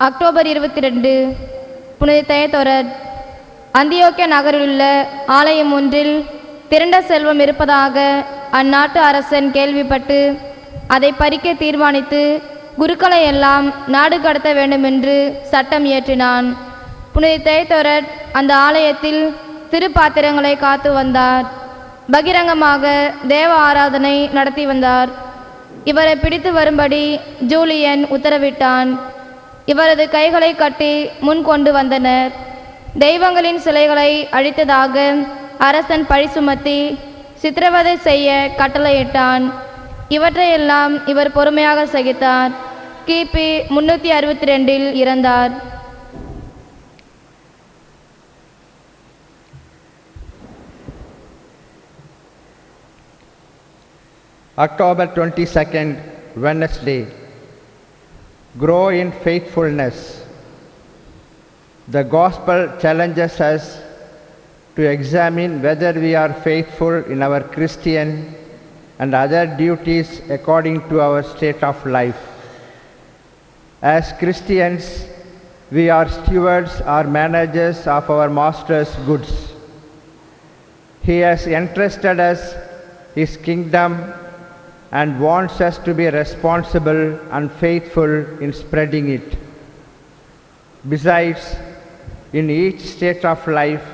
October 22 புனித தெயதோரர். அந்தியோக்கியா நகரிலுள்ள ஆலயம் ஒன்றில் திரண்ட செல்வம் இருப்பதாக அந்நாட்டு அரசன் கேள்விப்பட்டு அதை பறிக்க தீர்மானித்து குருக்களை எல்லாம் நாடு கடத்த வேண்டுமென்று சட்டம் இயற்றினான். புனித தெயதோரர் அந்த ஆலயத்தில் திருப்பாத்திரங்களை காத்து வந்தார். பகிரங்கமாக தேவ ஆராதனை நடத்தி வந்தார். இவரை பிடித்து வரும்படி ஜூலியன் உத்தரவிட்டான். இவரது கைகளை கட்டி முன் கொண்டு வந்தனர். தெய்வங்களின் சிலைகளை அழித்ததாக அரசன் பழி சுமத்தி சித்திரவதை செய்ய கட்டளையிட்டான். இவற்றையெல்லாம் இவர் பொறுமையாக சகித்தார். கிபி 362 இறந்தார். October 22nd, Wednesday. Grow in faithfulness. The Gospel challenges us to examine whether we are faithful in our Christian and other duties according to our state of life. As Christians, we are stewards or managers of our Master's goods. He has entrusted us His kingdom and wants us to be responsible and faithful in spreading it. Besides, in each state of life,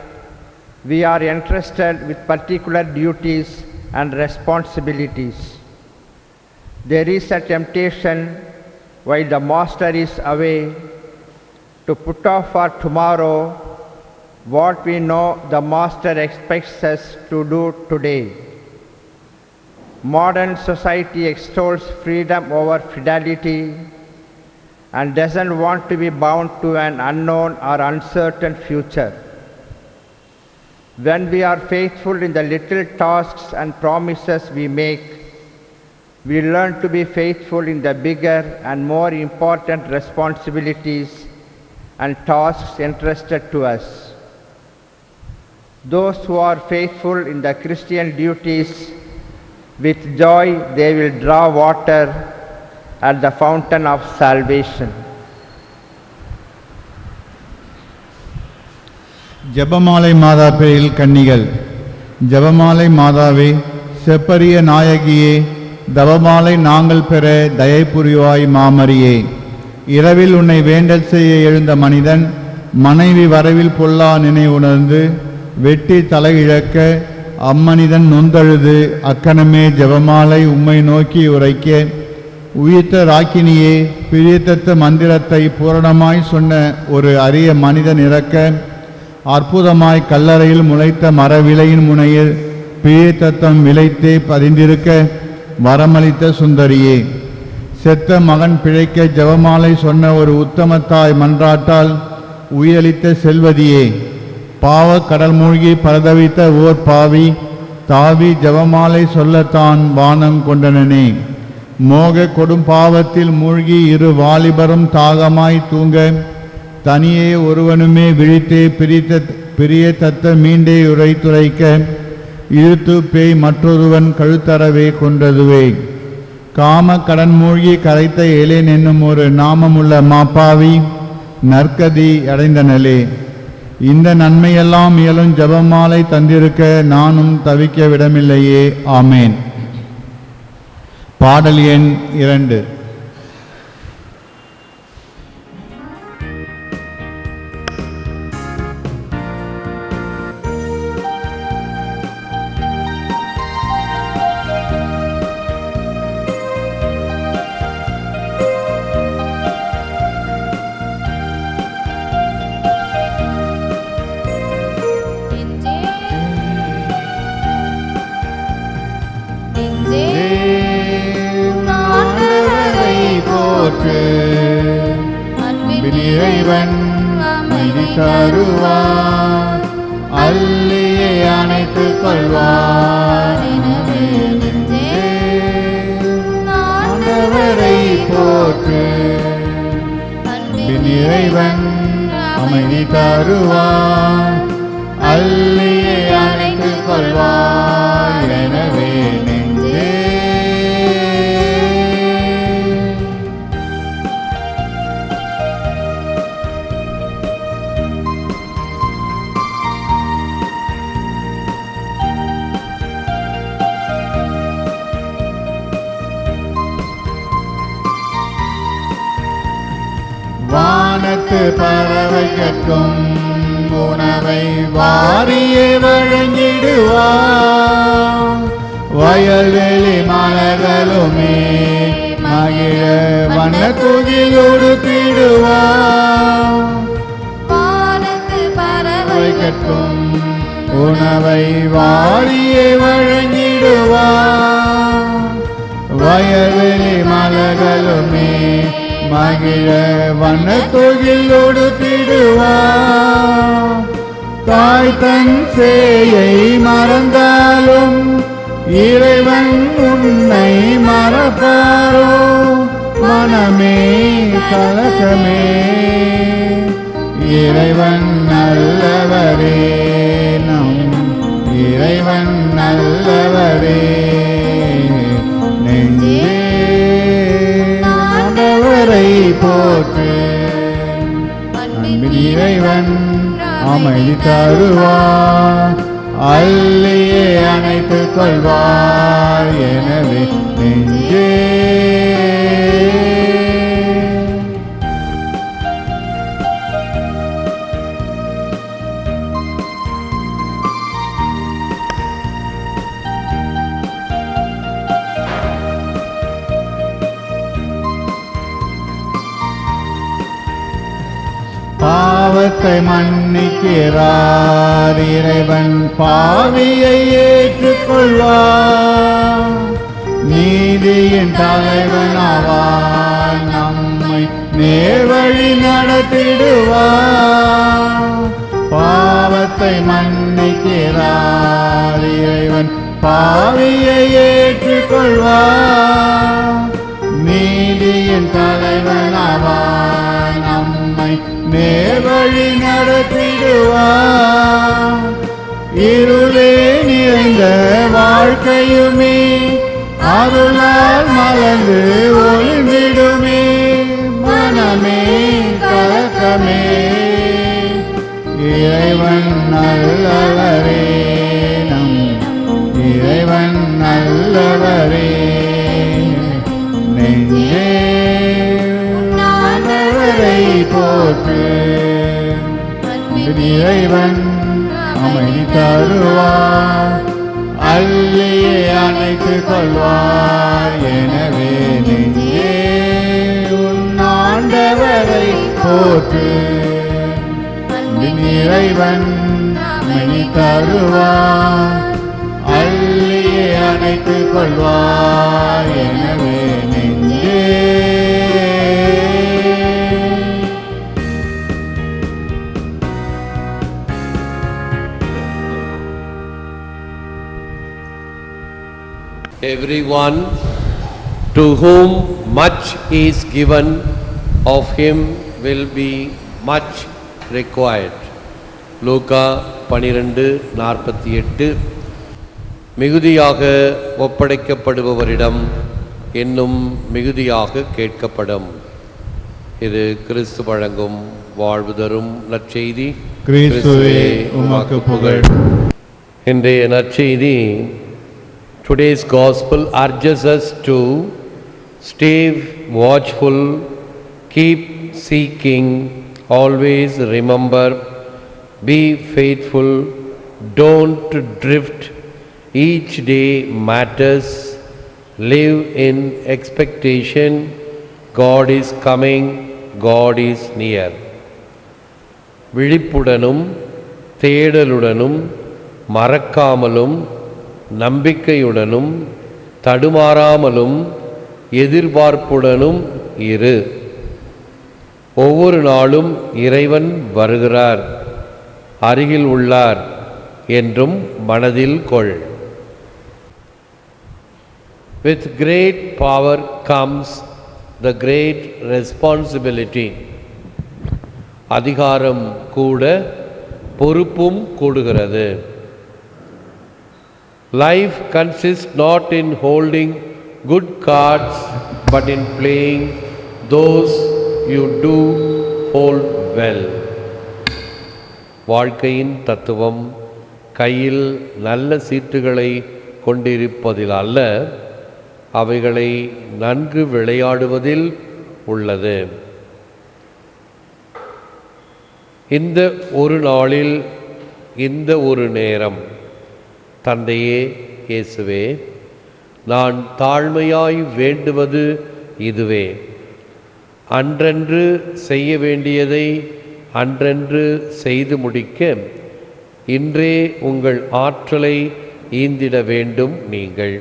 we are entrusted with particular duties and responsibilities. There is a temptation while the Master is away to put off for tomorrow what we know the Master expects us to do today. Modern society extols freedom over fidelity and doesn't want to be bound to an unknown or uncertain future. When we are faithful in the little tasks and promises we make, we learn to be faithful in the bigger and more important responsibilities and tasks entrusted to us. Those who are faithful in the Christian duties, with joy they will draw water at the fountain of salvation. ஜெபமாலை மாதா பேரில் கன்னிகள். ஜெபமாலை மாதாவே, செப்பரிய நாயகியே, தவமாலை நாங்கள் பெற தயை புரிவாய் மாமரியே. இரவில் உன்னை வேண்டல் செய்ய எழுந்த மனிதன் மனைவி வரவில் பொல்லா நினைவுணர்ந்து வெட்டி தலை இழக்க அம்மனிதன் நொந்தழுது அக்கணமே ஜெபமாலை உம்மை நோக்கி உரைக்க, உயிர்த்த ராக்கினியே, பிரியத்தத்த மந்திரத்தை பூரணமாய் சொன்ன ஒரு அரிய மனிதன் இறக்க, அற்புதமாய் கல்லறையில் முளைத்த மரவிலையின் முனையில் பிரியத்தத்தம் விளைத்தே பதிந்திருக்க வரமளித்த சுந்தரியே. செத்த மகன் பிழைக்க ஜெபமாலை சொன்ன ஒரு உத்தமத்தாய் மன்றாட்டால் உயிரளித்த செல்வதியே. பாவ கடல் மூழ்கி பரதவித்த ஓர் பாவி தாவி ஜெபமாலை சொல்லத்தான் வானம் கொண்டனனே. மோக கொடும் பாவத்தில் மூழ்கி இரு வாலிபரும் தாகமாய் தூங்க, தனியே ஒருவனுமே விழித்தே பிரிய தத்த மீண்டே உரைத்துரைக்க, இழுத்து பேய் மற்றொருவன் கழுத்தறவே கொண்டதுவே. காம கடன் மூழ்கி கரைத்த ஏலேன் என்னும் ஒரு நாமமுள்ள மாப்பாவி நற்கதி அடைந்தனலே. இந்த நன்மையெல்லாம் இயலும் ஜெபமாலை தந்திருக்க நானும் தவிக்க விடமில்லையே. ஆமேன். பாடல் எண் 2. இறைவன் அமைதி தருவார், அல்லியை அணைத்துக் கொள்வார். ஆண்டவரை போற்று, இறைவன் அமைதி தருவார், அல்லியை அணைத்துக் கொள்வார். எனவே நெஞ்சே வானத்து பறவை கட்டும் உணவை வாரியே வழங்கிடுவார். வயல்வெளி மலர்களுமே மகிழ வண்ண துகில் உடுத்திடுவார். வானத்து பறவை கட்டும் உணவை வாரியே வழங்கிடுவார். வயல்வெளி மலர்களுமே மகிழ வண்ண தொகில் உடுத்திடுவார். தாய் தன் சேயை மறந்தாலும் இறைவன் உன்னை மறப்பாரோ? மனமே கலக்கமே, இறைவன் நல்லவரே, நம் இறைவன் நல்லவரே. நெஞ்சே ஆண்டவரை போற்று, அன்பின் இறைவன் அமைதி தருவார். அள்ளியே அணைத்துக் கொள்வார். எனவே நெஞ்சே பாவத்தை மன்னிக்கிறார். இறைவன் பாவியை ஏற்றுக்கொள்வார். நீதியின் தலைவனாவார். நம்மை நேர்வழி நடத்திடுவார். பாவத்தை மன்னிக்கிறார். இறைவன் பாவியை ஏற்றுக்கொள்வார். நீதியின் தலைவனாவார். நம்மை நேர்வழி நடத்திடுவார். இருளே நிறைந்த வாழ்க்கையுமே அருளால் மலர்ந்து ஒளிந்திடுமே. மனமே கலக்கமே, இறைவன் நல்லவரே, நம் இறைவன் நல்லவரே. நெஞ்சே ஆண்டவரை போற்று, இறைவன் அமைதி தருவார். அள்ளியே அணைத்துக் கொள்வார். எனவே நெஞ்சே உன் ஆண்டவரை போற்று, இறைவன் அமைதி தருவார். அள்ளியே அணைத்துக் கொள்வார். எனவே நெஞ்சே Everyone to whom much is given, of him will be much required. லூக்கா 12:48. மிகுதியாக ஒப்படைக்கப்படுபவரிடம் இன்னும் மிகுதியாக கேட்கப்படும். இது கிறிஸ்து வழங்கும் வாழ்வு தரும் நற்செய்தி. கிறிஸ்துவே உமக்கு புகழ். இன்றைய நற்செய்தி, today's gospel urges us to stay watchful, keep seeking, always remember, be faithful, don't drift. Each day matters. Live in expectation. God is coming. God is near. விழிப்புடனும் தேடலுடனும் மறக்காமலும் நம்பிக்கையுடனும் தடுமாறாமலும் எதிர்பார்ப்புடனும் இரு. ஒவ்வொரு நாளும் இறைவன் வருகிறார், அருகில் உள்ளார் என்றும் மனதில் கொள். With great power comes the great responsibility. அதிகாரம் கூட பொறுப்பும் கூடுகிறது. Life consists not in holding good cards, but in playing those you do hold well. வாழ்க்கையின் தத்துவம் கையில் நல்ல சீட்டுகளை கொண்டிருப்பதில் அல்ல, அவைகளை நன்கு விளையாடுவதில் உள்ளது. இந்த ஒரு நாளில் இந்த ஒரு நேரம் தந்தையே இயேசுவே, நான் தாழ்மையாய் வேண்டுவது இதுவே. அன்றன்று செய்ய வேண்டியதை அன்றன்று செய்து முடிக்க இன்றே உங்கள் ஆற்றலை ஈந்திட வேண்டும். நீங்கள்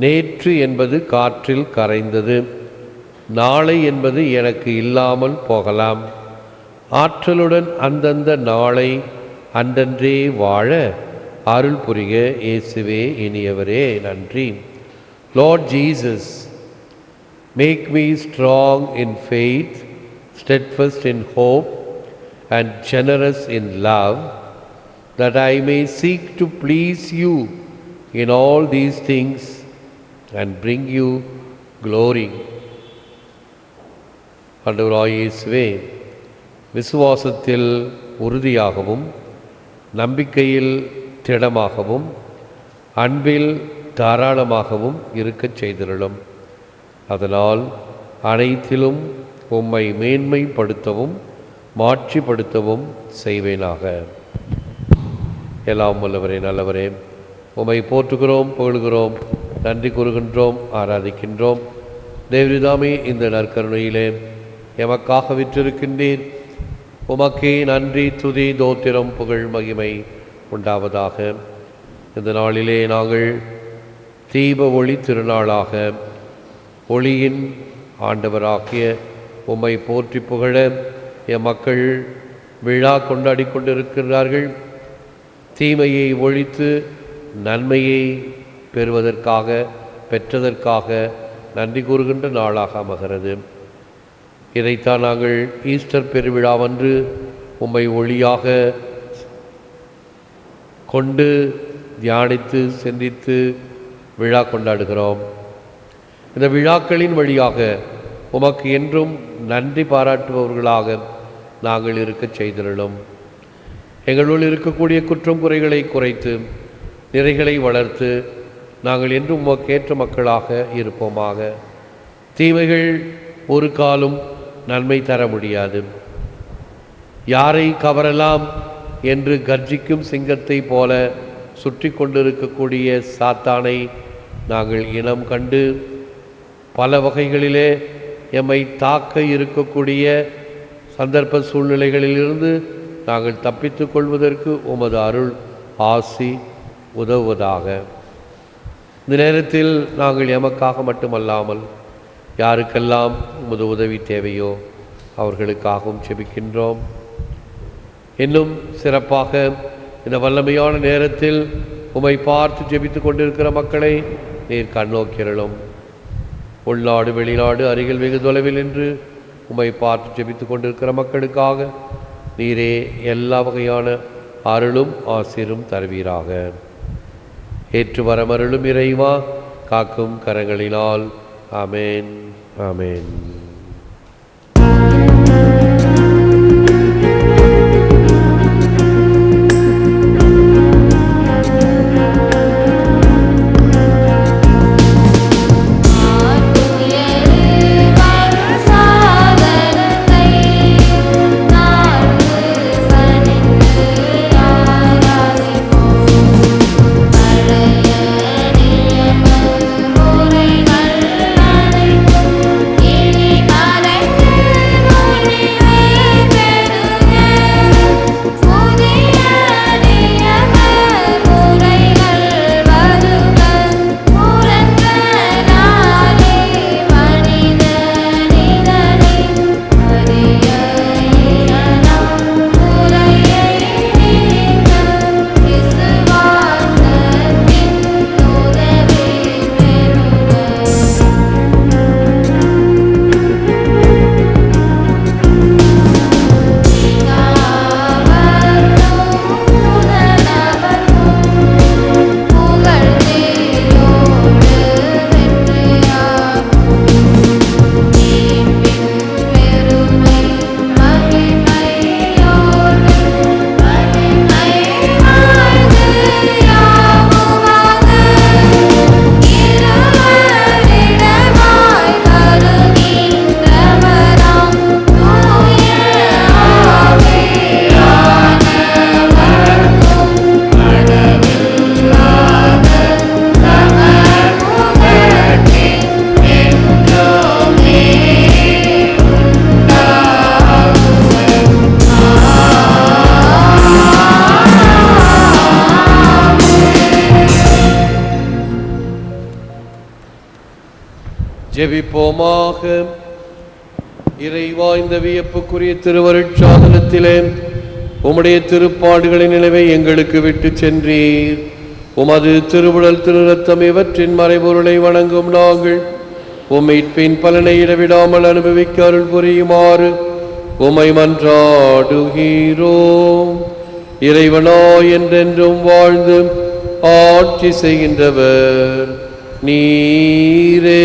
நேற்று என்பது காற்றில் கரைந்தது, நாளை என்பது எனக்கு இல்லாமல் போகலாம். ஆற்றலுடன் அந்தந்த நாளை அன்றன்றே வாழ அருள் புரிக இயேசுவே இனியவரே நன்றி. Lord Jesus, make me strong in faith, steadfast in hope, and generous in love, that I may seek to please you in all these things and bring you glory. ஆண்டவராகிய இயேசுவே, விசுவாசத்தில் உறுதியாகவும் நம்பிக்கையில் திடமாகவும் அன்பில் தாராளமாகவும் இருக்கச் செய்திருளும். அதனால் அனைத்திலும் உம்மை மேன்மைப்படுத்தவும் மாட்சிப்படுத்தவும் செய்வேனாக. எல்லாம் வல்லவரே நல்லவரே, உம்மை போற்றுகிறோம், புகழ்கிறோம், நன்றி கூறுகின்றோம், ஆராதிக்கின்றோம். தேவரிதாமே இந்த நற்கருணையிலே எமக்காக விற்றிருக்கின்றீர். உமக்கே நன்றி, துதி, தோத்திரம், புகழ், மகிமை உண்டாவதாக. இந்த நாளிலே நாங்கள் தீப ஒளி திருநாளாக ஒளியின் ஆண்டவராகிய உம்மை போற்றி புகழ என் மக்கள் விழா கொண்டாடி கொண்டிருக்கிறார்கள். தீமையை ஒழித்து நன்மையை பெற்றதற்காக நன்றி கூறுகின்ற நாளாக அமைகிறது. இதைத்தான் நாங்கள் ஈஸ்டர் பெருவிழாவன்று உம்மை ஒளியாக கொண்டு தியானித்து சிந்தித்து விழா கொண்டாடுகிறோம். இந்த விழாக்களின் வழியாக உமக்கு என்றும் நன்றி பாராட்டுபவர்களாக நாங்கள் இருக்க செய்திருளும். எங்களுள் இருக்கக்கூடிய குற்றம் குறைகளை குறைத்து நிறைகளை வளர்த்து நாங்கள் என்றும் உமக்கேற்ற மக்களாக இருப்போமாக. தீமைகள் ஒரு காலம் நன்மை தர முடியாது. யாரை கவரலாம் என்று கர்ஜிக்கும் சிங்கத்தை போல சுற்றி கொண்டிருக்கக்கூடிய சாத்தானை நாங்கள் இனம் கண்டு பல வகைகளிலே எம்மை தாக்க இருக்கக்கூடிய சந்தர்ப்ப சூழ்நிலைகளிலிருந்து நாங்கள் தப்பித்து கொள்வதற்கு உமது அருள் ஆசி உதவுவதாக. இந்த நேரத்தில் நாங்கள் எமக்காக மட்டுமல்லாமல் யாருக்கெல்லாம் உமது உதவி தேவையோ அவர்களுக்காகவும் செபிக்கின்றோம். இன்னும் சிறப்பாக இந்த வல்லமையான நேரத்தில் உம்மை பார்த்து ஜெபித்து கொண்டிருக்கிற மக்களை நீர் கண்ணோக்கிரலும். உள்நாடு வெளிநாடு அருகில் வெகு தொலைவில் என்று உம்மை பார்த்து ஜெபித்து கொண்டிருக்கிற மக்களுக்காக நீரே எல்லா வகையான அருளும் ஆசீரும் தருவீராக. ஏற்று வரமருளும் இறைவா, காக்கும் கரங்களினால். ஆமேன், ஆமேன். இனி ஜெபிப்போமாக. இறைவா, இந்த வியப்புக்குரிய திருவருட்சாதனத்திலே உம்முடைய திருப்பாடுகளின் நினைவை எங்களுக்கு விட்டு சென்றீர். உமது திருவுடல் திருரத்தம் இவற்றின் மறைபொருளை வணங்கும் நாங்கள் உம்மின் பலனை இடவிடாமல் அனுபவிக்க அருள் புரியுமாறு உம்மை மன்றாடுகிறோம். இறைவனாய் என்றென்றும் வாழ்ந்து ஆட்சி செய்கின்றவர் நீரே.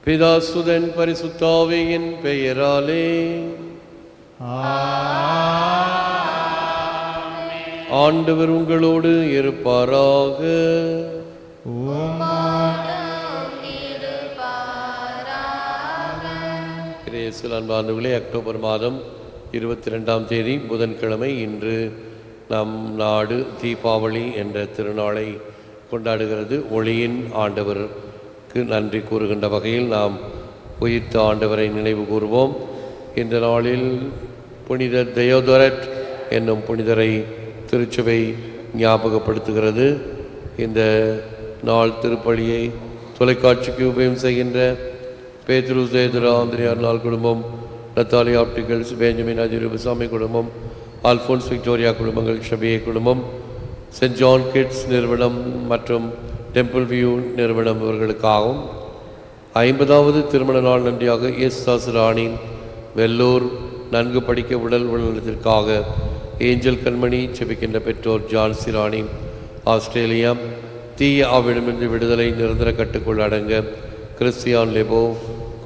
பிதாசுதன் பரிசுத்தாவியின் பெயராலே ஆண்டவர் உங்களோடு இருப்பாராக. அன்பானவர்களே, அக்டோபர் மாதம் 22ஆம் தேதி புதன்கிழமை இன்று நம் நாடு தீபாவளி என்ற திருநாளை கொண்டாடுகிறது. ஒளியின் ஆண்டவர் நன்றி கூறுகின்ற வகையில் நாம் உயிர்த்த ஆண்டவரை நினைவு கூறுவோம். இந்த நாளில் புனித தெயோதரட் என்னும் புனிதரை திருச்சபை ஞாபகப்படுத்துகிறது. இந்த நாள் திருப்பலியை தொலைக்காட்சிக்கு உபயம் செய்கின்ற பேதுரு சேதுரா ஆந்திரியார் நாள் குடும்பம், நத்தாலி ஆப்டிகல்ஸ், பெஞ்சமின் அஜிருபசாமி குடும்பம், அல்ஃபோன்ஸ் விக்டோரியா குடும்பங்கள், ஷபியே குடும்பம், சென்ட் ஜான் கிட்ஸ் நிறுவனம் மற்றும் டெம்பிள் வியூ நிறுவனம் இவர்களுக்காகவும் 50வது திருமண நாள் நன்றியாக எஸ் ராணி வெள்ளூர் நன்கு படிக்க உடல் உடல்நலத்திற்காக ஏஞ்சல் கண்மணி செபிக்கின்ற பெற்றோர் ஜான்சி ராணி ஆஸ்திரேலியா தீய ஆவிடமின்றி விடுதலை நிரந்தர கட்டுக்குள் அடங்க கிறிஸ்டியான் லெபோ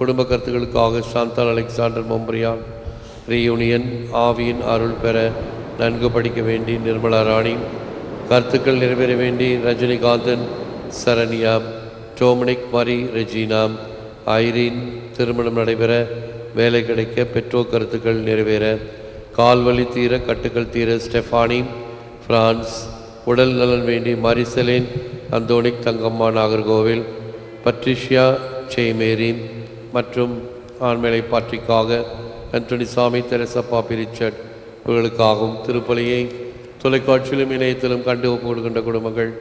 குடும்ப கருத்துக்களுக்காக சாந்தால் அலெக்சாண்டர் மொம்பரியான் ரீயூனியன் ஆவியின் அருள் பெற நன்கு படிக்க வேண்டி நிர்மலா ராணி கருத்துக்கள் நிறைவேற வேண்டி ரஜினிகாந்தன் சரண்யா டோமினிக் மரி ரெஜினா ஐரீன் திருமணம் நடைபெற வேலை கிடைக்க பெற்றோர் கருத்துக்கள் நிறைவேற கால்வலி தீர கட்டுக்கள் தீர ஸ்டெஃபானி பிரான்ஸ் உடல் நலன் வேண்டி மரிசலேன் அந்தோனிக் தங்கம்மா நாகர்கோவில் பட்ரிஷியா சேமேரி மற்றும் ஆண்மேலை பாட்ரிக்காக அண்டோனி சாமி தெரசப்பா பிரிச்சட் இவர்களுக்காகவும் திருப்பலியை தொலைக்காட்சியிலும் இணையத்திலும் கண்டு ஒப்புக்கொடுக்கின்ற குடும்பங்கள்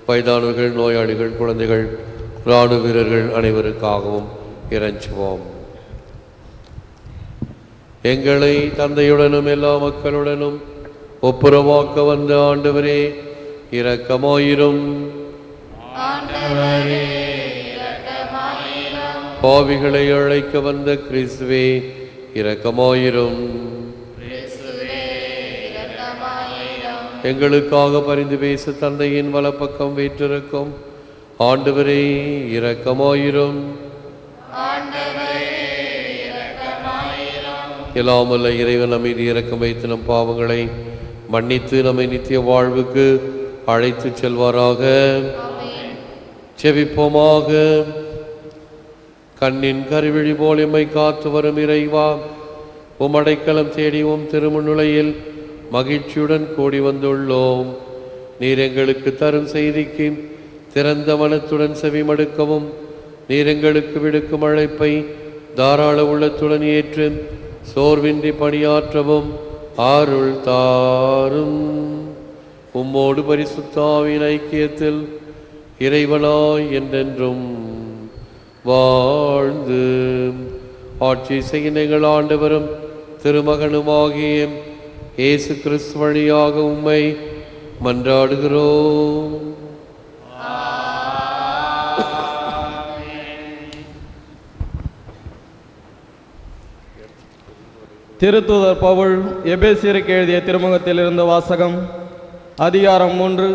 வயதானவர்கள் நோயாளிகள் குழந்தைகள் இராணுவ வீரர்கள் அனைவருக்காகவும் இறைஞ்சுவோம். எங்களை தந்தையுடனும் எல்லா மக்களுடனும் ஒப்புரவாக்க வந்த ஆண்டவரே இரக்கமாயிரும். பாவிகளை அழைக்க வந்த கிறிஸ்துவே இரக்கமாயிரும். எங்களுக்காக பரிந்து பேச தந்தையின் வலப்பக்கம் வீற்றிருக்கும் ஆண்டவரே இரக்கமாயிரும். ஆண்டவரே எல்லாம் வல்ல இறைவன் நம் மீது இரக்கம் வைத்து நம் பாவங்களை மன்னித்து நம்மை நித்திய வாழ்வுக்கு அழைத்து செல்வாராக. செபிப்போமாக. கண்ணின் கருவிழி போல் எம்மை காத்து வரும் இறைவா, உமடைக்கலம் தேடி திருமுன்னுளையில் மகிழ்ச்சியுடன் கூடி வந்துள்ளோம். நீர் எங்களுக்கு தரும் செய்திக்கு திறந்த மனத்துடன் செவிமடுக்கவும், நீர் எங்களுக்கு விடுக்கும் அழைப்பை தாராள உள்ளத்துடன் ஏற்று சோர்வின்றி பணியாற்றவும் அருள் தாரும். உம்மோடு பரிசுத்த ஆவியின் ஐக்கியத்தில் இறைவனாய் என்றென்றும் வாழ்ந்து ஆட்சி செய்கின்ற எங்கள் ஆண்டவரும் திருமகனுமாகிய இயேசு கிறிஸ்து வழியாக உம்மை மன்றாடுகிறோம். திருத்தூதர் பவுல் எபேசியருக்கு எழுதிய திருமுகத்திலிருந்து வாசகம். அதிகாரம் 3,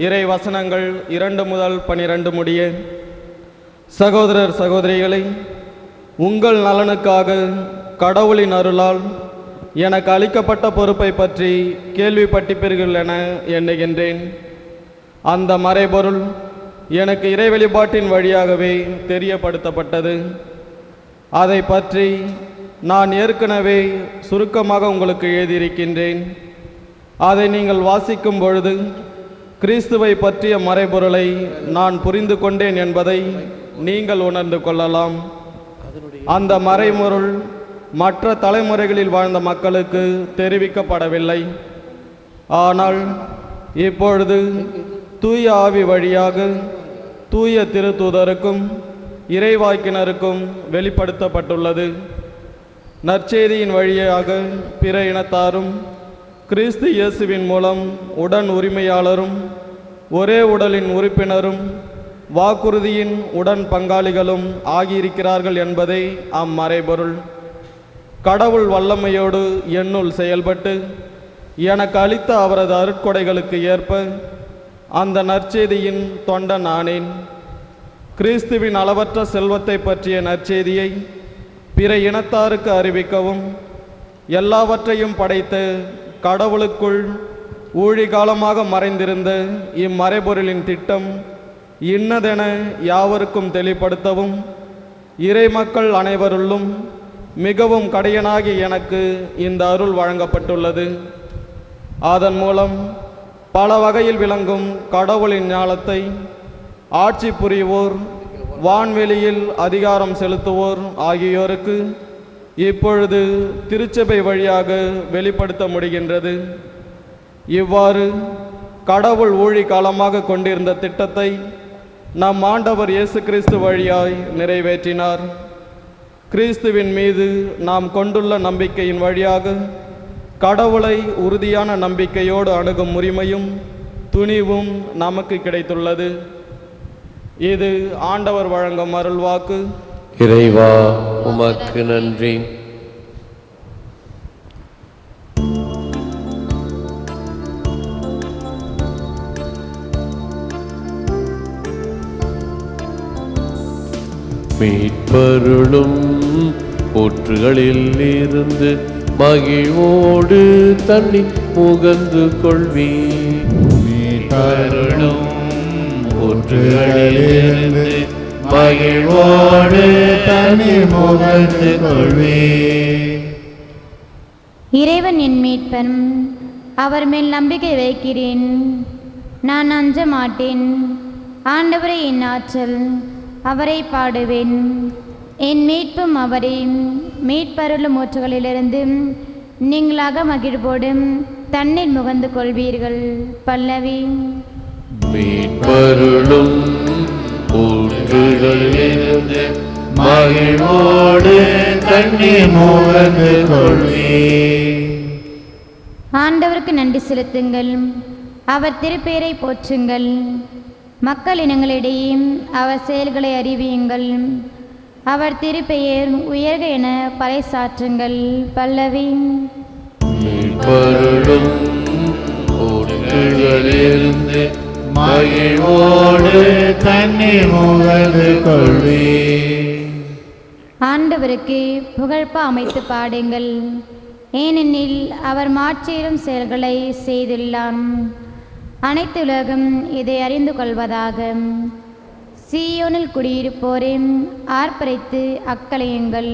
இறை வசனங்கள் 2 முதல் 12 முடிய. சகோதரர் சகோதரிகளை, உங்கள் நலனுக்காக கடவுளின் அருளால் எனக்கு அளிக்கப்பட்ட பொறுப்பை பற்றி கேள்விப்பட்டிருப்பீர்கள் என எண்ணுகின்றேன். அந்த மறைபொருள் எனக்கு இறை வெளிப்பாட்டின் வழியாகவே தெரியப்படுத்தப்பட்டது. அதை பற்றி நான் ஏற்கனவே சுருக்கமாக உங்களுக்கு எழுதியிருக்கின்றேன். அதை நீங்கள் வாசிக்கும் பொழுது கிறிஸ்துவை பற்றிய மறைபொருளை நான் புரிந்து கொண்டேன் என்பதை நீங்கள் உணர்ந்து கொள்ளலாம். அந்த மறைபொருள் மற்ற தலைமுறைகளில் வாழ்ந்த மக்களுக்கு தெரிவிக்கப்படவில்லை. ஆனால் இப்பொழுது தூய ஆவி வழியாக தூய திருத்தூதருக்கும் இறைவாக்கினருக்கும் வெளிப்படுத்தப்பட்டுள்ளது. நற்செய்தியின் வழியாக பிற இனத்தாரும் கிறிஸ்து இயேசுவின் மூலம் உடன் உரிமையாளரும் ஒரே உடலின் உறுப்பினரும் வாக்குறுதியின் உடன் பங்காளிகளும் ஆகியிருக்கிறார்கள் என்பதே அம்மறைபொருள். கடவுள் வல்லமையோடு என்னுள் செயல்பட்டு எனக்கு அளித்த அவரது அருட்கொடைகளுக்கு ஏற்ப அந்த நற்செய்தியின் தொண்டன் ஆனேன். கிறிஸ்துவின் அளவற்ற செல்வத்தை பற்றிய நற்செய்தியை பிற இனத்தாருக்கு அறிவிக்கவும், எல்லாவற்றையும் படைத்த கடவுளுக்குள் ஊழிகாலமாக மறைந்திருந்த இம்மறைபொருளின் திட்டம் இன்னதென யாவருக்கும் தெளிப்படுத்தவும், இறை மக்கள் அனைவருள்ளும் மிகவும் கடையனாகி எனக்கு இந்த அருள் வழங்கப்பட்டுள்ளது. அதன் மூலம் பல வகையில் விளங்கும் கடவுளின் ஞானத்தை ஆட்சி புரிவோர், வான்வெளியில் அதிகாரம் செலுத்துவோர் ஆகியோருக்கு இப்பொழுது திருச்சபை வழியாக வெளிப்படுத்த முடிகின்றது. இவ்வாறு கடவுள் ஊழி காலமாக கொண்டிருந்த திட்டத்தை நம் ஆண்டவர் இயேசு கிறிஸ்து வழியாய் நிறைவேற்றினார். கிறிஸ்துவின் மீது நாம் கொண்டுள்ள நம்பிக்கையின் வழியாக கடவுளை உறுதியான நம்பிக்கையோடு அணுகும் உரிமையும் துணிவும் நமக்கு கிடைத்துள்ளது. இது ஆண்டவர் வழங்கும் அருள்வாக்கு. இறைவா, உமக்கு நன்றி. மீட்பருளும் ஊற்றுகளில் இருந்து மகிழ்வோடு தண்ணி முகந்து கொள்வி. மீட்பருளும் ஊற்றுகளிலிருந்து மகிழ்வோடு தண்ணி முகந்து கொள்வி. இறைவன் என் மீட்பன், அவர் மேல் நம்பிக்கை வைக்கிறேன். நான் அஞ்ச மாட்டேன். ஆண்டவரே என் ஆற்றல், அவரை பாடுவேன். என் மீட்பும் அவரே. மீட்பருளும் ஊற்றுகளிலிருந்து நீங்களாக மகிழ்வோடும் தண்ணீர் முகந்து கொள்வீர்கள். பல்லவி. மீட்பருளும் ஊற்றுகளிலிருந்து மகிழ்வோடு தண்ணீர் முகந்து கொள்வி. ஆண்டவருக்கு நன்றி செலுத்துங்கள், அவர் திருப்பெயரை போற்றுங்கள். மக்கள் இனங்களிடையே அவர் செயல்களை அறிவியுங்கள். அவர் திருப்பெயர் உயர்க என பறைசாற்றுங்கள். பல்லவி. மீட்பருளும் ஊற்றுகளிலிருந்து மகிழ்வோடு தண்ணீர் முகந்து கொள்வி. ஆண்டவருக்கு புகழ்பா அமைத்து பாடுங்கள், ஏனெனில் அவர் மாற்றேறும் செயல்களை செய்துள்ளார். அனைத்துலகம் இதை அறிந்து கொள்வதாக. சீயோனில் குடியிருப்போரே, ஆர்ப்பரித்து அக்கலையுங்கள்.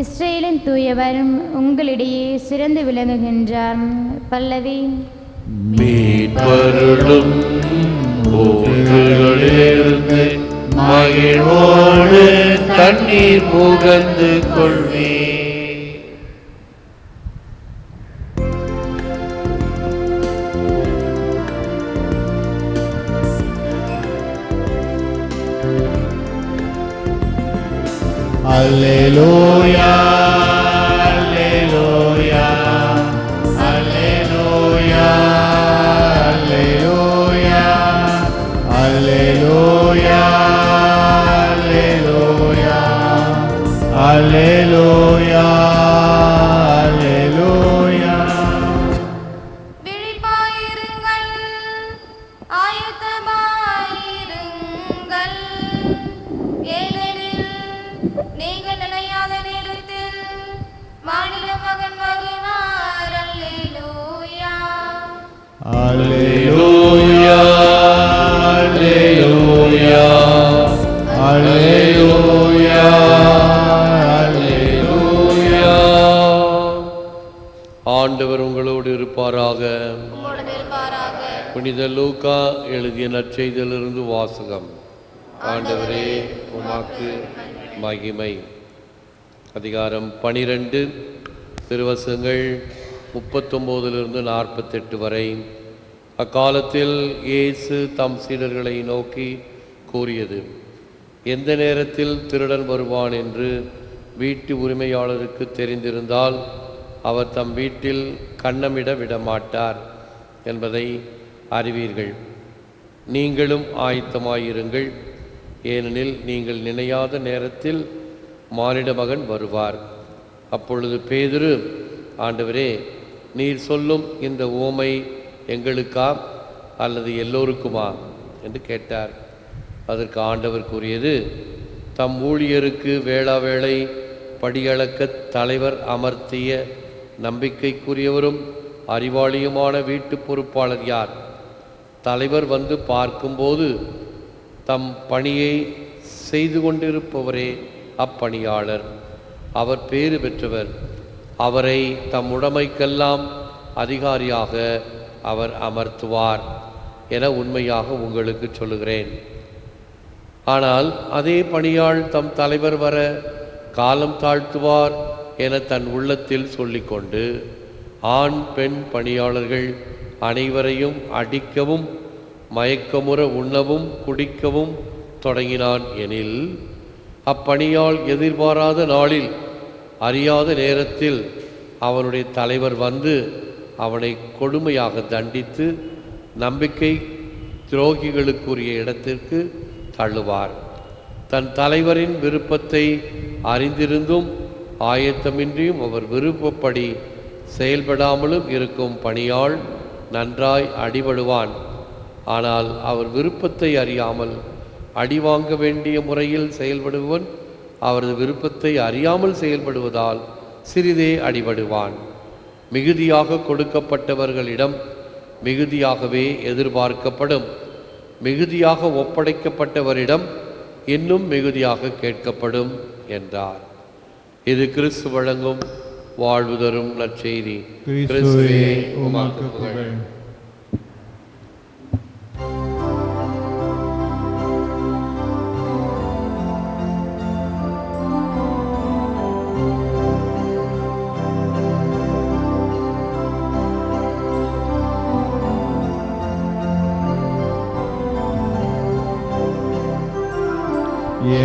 இஸ்ரேலின் தூயவர் உங்களிடையே சிறந்து விளங்குகின்றார். பல்லவி. மீட்பருளும் ஊற்றுகளிலிருந்து மகிழ்வோடு தண்ணீர் புகந்து கொள்வே. Alleluia, Alleluia, Alleluia, Alleluia, Alleluia, Alleluia, Alleluia, Alleluia. விழிப்பாயிருங்கள், ஆயத்தமாயிருங்கள், ஏனெனில் நீங்கள் நினையாத நேரத்தில் மானிட மகன் வருவார். அல்லேலூயா. Alleluia, Alleluia, Alleluia, Alleluia. ஆண்டவர் உங்களோடு இருப்பாராக. உம்மோடு இருப்பாராக. புனித லூக்கா எழுதிய நற்செய்தியிலிருந்து வாசகம். ஆண்டவரே உமக்கு மகிமை. அதிகாரம் 12, திருவசனங்கள் 39 48 வரை. அக்காலத்தில் இயேசு தம் சீடர்களை நோக்கி கூறியது, எந்த நேரத்தில் திருடன் வருவான் என்று வீட்டு உரிமையாளருக்கு தெரிந்திருந்தால் அவர் தம் வீட்டில் கன்னமிட விடமாட்டார் என்பதை அறிவீர்கள். நீங்களும் ஆயத்தமாயிருங்கள், ஏனெனில் நீங்கள் நினையாத நேரத்தில் மானிட மகன் வருவார். அப்பொழுது பேதுரு, ஆண்டவரே, நீர் சொல்லும் இந்த உவமை எங்களுக்கா அல்லது எல்லோருக்குமா என்று கேட்டார். அதற்கு ஆண்டவர் கூறியது, தம் ஊழியருக்கு வேளாவேளை படியளக்க தலைவர் அமர்த்திய நம்பிக்கைக்குரியவரும் அறிவாளியுமான வீட்டு பொறுப்பாளர் யார்? தலைவர் வந்து பார்க்கும்போது தம் பணியை செய்து கொண்டிருப்பவரே அப்பணியாளர். அவர் பேறு பெற்றவர். அவரை தம் உடைமைக்கெல்லாம் அதிகாரியாக அவர் அமர்த்துவார் என உண்மையாக உங்களுக்கு சொல்லுகிறேன். ஆனால் அதே பணியாள் தம் தலைவர் வர காலம் தாழ்த்துவார் என தன் உள்ளத்தில் சொல்லிக்கொண்டு ஆண் பெண் பணியாளர்கள் அனைவரையும் அடிக்கவும் மயக்கமுற உண்ணவும் குடிக்கவும் தொடங்கினான் எனில், அப்பணியால் எதிர்பாராத நாளில் அறியாத நேரத்தில் அவனுடைய தலைவர் வந்து அவனை கொடுமையாக தண்டித்து நம்பிக்கை துரோகிகளுக்குரிய இடத்திற்கு தள்ளுவார். தன் தலைவரின் விருப்பத்தை அறிந்திருந்தும் ஆயத்தமின்றியும் அவர் விருப்பப்படி செயல்படாமலும் இருக்கும் பணியாள் நன்றாய் அடிபடுவான். ஆனால் அவர் விருப்பத்தை அறியாமல் அடிவாங்க வேண்டிய முறையில் செயல்படுவன் அவரது விருப்பத்தை அறியாமல் செயல்படுவதால் சிறிதே அடிபடுவான். மிகுதியாக கொடுக்கப்பட்டவர்களிடம் மிகுதியாகவே எதிர்பார்க்கப்படும். மிகுதியாக ஒப்படைக்கப்பட்டவரிடம் இன்னும் மிகுதியாக கேட்கப்படும் என்றார். இது கிறிஸ்து வழங்கும் வாழ்வு தரும் நற்செய்தி. கிறிஸ்துவே உமக்கு புகழ்.